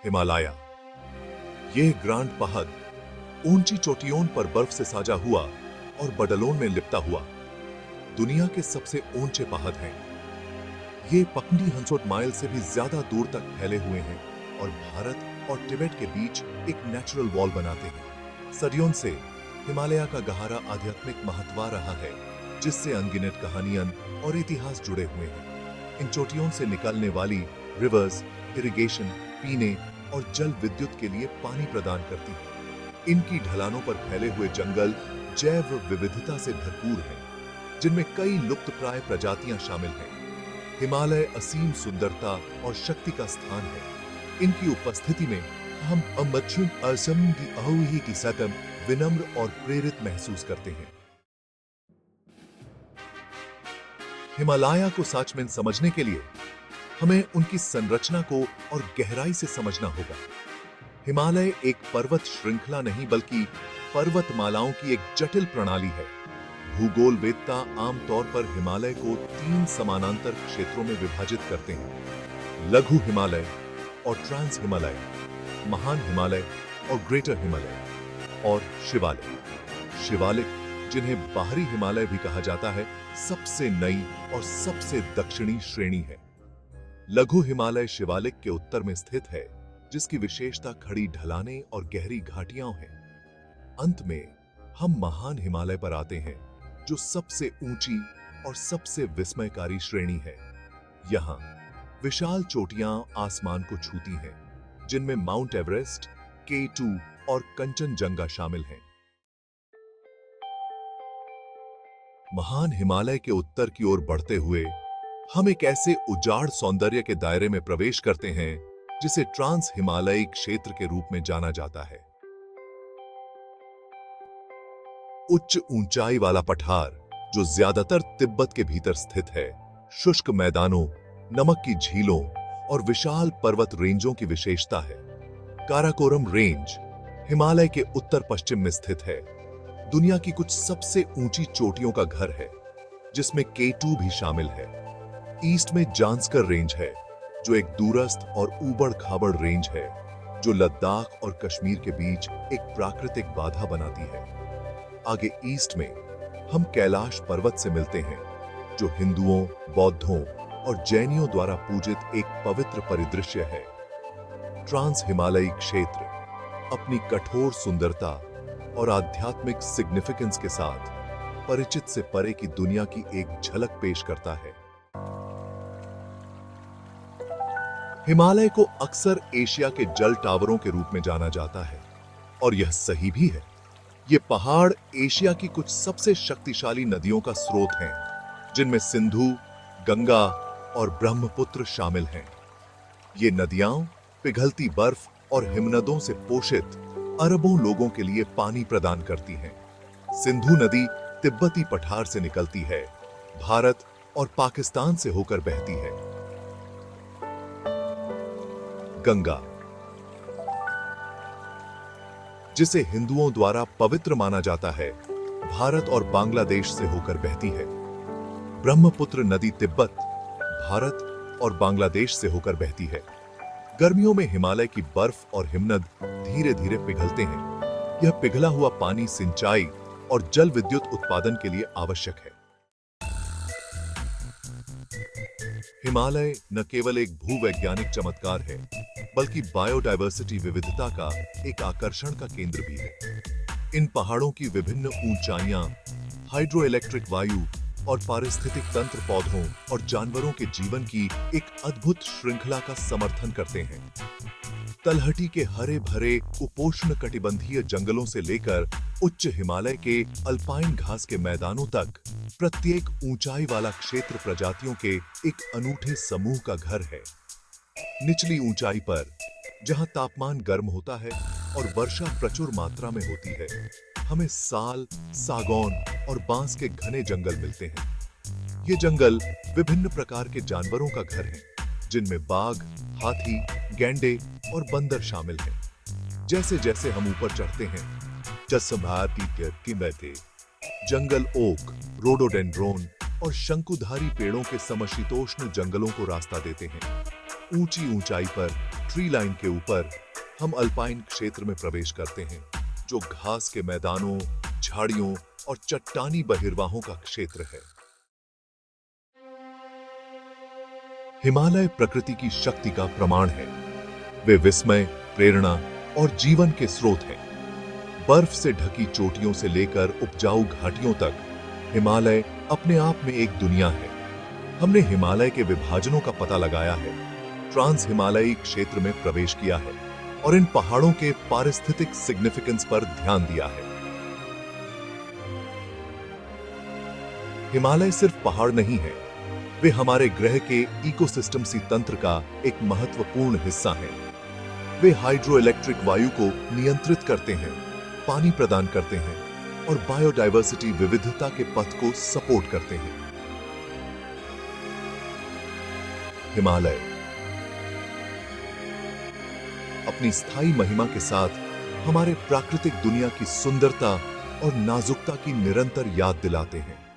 हिमालय, यह ग्रांड पहाड़ ऊंची चोटियों पर बर्फ से साजा हुआ और बडलों में लिपटा हुआ दुनिया के सबसे ऊंचे पहाड़ हैं। ये पकड़ी 100 माइल से भी ज्यादा दूर तक फैले हुए हैं और भारत और तिब्बत के बीच एक नेचुरल वॉल बनाते हैं। सदियों से हिमालय का गहरा आध्यात्मिक महत्व रहा है, जिससे अनगिनत कहानियां और इतिहास जुड़े हुए हैं। इन चोटियों से निकलने वाली रिवर्स इरिगेशन, पीने और जल विद्युत के लिए पानी प्रदान करती है। इनकी ढलानों पर फैले हुए जंगल जैव विविधता से भरपूर हैं, जिनमें कई लुप्तप्राय प्रजातियां शामिल हैं। हिमालय असीम सुंदरता और शक्ति का स्थान है। इनकी उपस्थिति में हम असम की अहोही की सतम विनम्र और प्रेरित महसूस करते हैं। हिमालय को सच में समझने के लिए हमें उनकी संरचना को और गहराई से समझना होगा। हिमालय एक पर्वत श्रृंखला नहीं बल्कि पर्वतमालाओं की एक जटिल प्रणाली है। भूगोलवेत्ता आमतौर पर हिमालय को 3 समानांतर क्षेत्रों में विभाजित करते हैं: लघु हिमालय और ट्रांस हिमालय, महान हिमालय और ग्रेटर हिमालय, और शिवालिक, जिन्हें बाहरी हिमालय भी कहा जाता है, सबसे नई और सबसे दक्षिणी श्रेणी है। लघु हिमालय शिवालिक के उत्तर में स्थित है, जिसकी विशेषता खड़ी ढलानें और गहरी घाटियां हैं। अंत में हम महान हिमालय पर आते हैं, जो सबसे ऊंची और सबसे विस्मयकारी श्रेणी है। यहां विशाल चोटियां आसमान को छूती हैं, जिनमें माउंट एवरेस्ट, K2 और कंचनजंगा शामिल हैं। महान हिमालय के उत्तर की ओर बढ़ते हुए हम एक ऐसे उजाड़ सौंदर्य के दायरे में प्रवेश करते हैं, जिसे ट्रांस हिमालयी क्षेत्र के रूप में जाना जाता है। उच्च ऊंचाई वाला पठार, जो ज्यादातर तिब्बत के भीतर स्थित है, शुष्क मैदानों, नमक की झीलों और विशाल पर्वत रेंजों की विशेषता है। काराकोरम रेंज हिमालय के उत्तर पश्चिम में स्थित है। दुनिया की कुछ सबसे ऊंची चोटियों का घर है, जिसमें K2 भी शामिल है। ईस्ट में जांस्कर रेंज है, जो एक दूरस्थ और ऊबड़ खाबड़ रेंज है, जो लद्दाख और कश्मीर के बीच एक प्राकृतिक बाधा बनाती है। आगे ईस्ट में हम कैलाश पर्वत से मिलते हैं, जो हिंदुओं, बौद्धों और जैनियों द्वारा पूजित एक पवित्र परिदृश्य है। ट्रांस हिमालयी क्षेत्र अपनी कठोर सुंदरता और आध्यात्मिक सिग्निफिकेंस के साथ परिचित से परे की दुनिया की एक झलक पेश करता है। हिमालय को अक्सर एशिया के जल टावरों के रूप में जाना जाता है, और यह सही भी है। ये पहाड़ एशिया की कुछ सबसे शक्तिशाली नदियों का स्रोत हैं, जिनमें सिंधु, गंगा और ब्रह्मपुत्र शामिल हैं। ये नदियां पिघलती बर्फ और हिमनदों से पोषित अरबों लोगों के लिए पानी प्रदान करती हैं। सिंधु नदी तिब्बती पठार से निकलती है, भारत और पाकिस्तान से होकर बहती है। गंगा, जिसे हिंदुओं द्वारा पवित्र माना जाता है, भारत और बांग्लादेश से होकर बहती है। ब्रह्मपुत्र नदी तिब्बत, भारत और बांग्लादेश से होकर बहती है। गर्मियों में हिमालय की बर्फ और हिमनद धीरे धीरे पिघलते हैं। यह पिघला हुआ पानी सिंचाई और जल विद्युत उत्पादन के लिए आवश्यक है। हिमालय न केवल एक भूवैज्ञानिक चमत्कार है, बल्कि बायोडायवर्सिटी विविधता का एक आकर्षण का केंद्र भी है। इन पहाड़ों की विभिन्न ऊंचाइयां हाइड्रो इलेक्ट्रिक वायु और पारिस्थितिक तंत्र, पौधों और जानवरों के जीवन की एक अद्भुत श्रृंखला का समर्थन करते हैं। तलहटी के हरे भरे उपोष्ण कटिबंधीय जंगलों से लेकर उच्च हिमालय के अल्पाइन घास के मैदानों तक, प्रत्येक ऊंचाई वाला क्षेत्र प्रजातियों के एक अनूठे समूह का घर है। निचली ऊंचाई पर, जहां तापमान गर्म होता है और वर्षा प्रचुर मात्रा में होती है, हमें साल, सागौन और बांस के घने जंगल मिलते हैं। ये जंगल विभिन्न प्रकार के जानवरों का घर है, जिनमें बाघ, हाथी, गैंडे और बंदर शामिल हैं। जैसे जैसे हम ऊपर चढ़ते हैं, जंगल ओक, रोडोडेंड्रोन और शंकुधारी पेड़ों के समशीतोष्ण जंगलों को रास्ता देते हैं। ऊंची ऊंचाई पर ट्री लाइन के ऊपर हम अल्पाइन क्षेत्र में प्रवेश करते हैं, जो घास के मैदानों, झाड़ियों और चट्टानी बहिर्वाहों का क्षेत्र है। हिमालय प्रकृति की शक्ति का प्रमाण है। वे विस्मय, प्रेरणा और जीवन के स्रोत हैं। बर्फ से ढकी चोटियों से लेकर उपजाऊ घाटियों तक हिमालय अपने आप में एक दुनिया है। हमने हिमालय के विभाजनों का पता लगाया है, ट्रांस हिमालयी क्षेत्र में प्रवेश किया है और इन पहाड़ों के पारिस्थितिक सिग्निफिकेंस पर ध्यान दिया है। हिमालय सिर्फ पहाड़ नहीं है, वे हमारे ग्रह के इकोसिस्टम तंत्र का एक महत्वपूर्ण हिस्सा हैं। वे हाइड्रो इलेक्ट्रिक वायु को नियंत्रित करते हैं, पानी प्रदान करते हैं और बायोडायवर्सिटी विविधता के पथ को सपोर्ट करते हैं। हिमालय अपनी स्थायी महिमा के साथ हमारे प्राकृतिक दुनिया की सुंदरता और नाजुकता की निरंतर याद दिलाते हैं।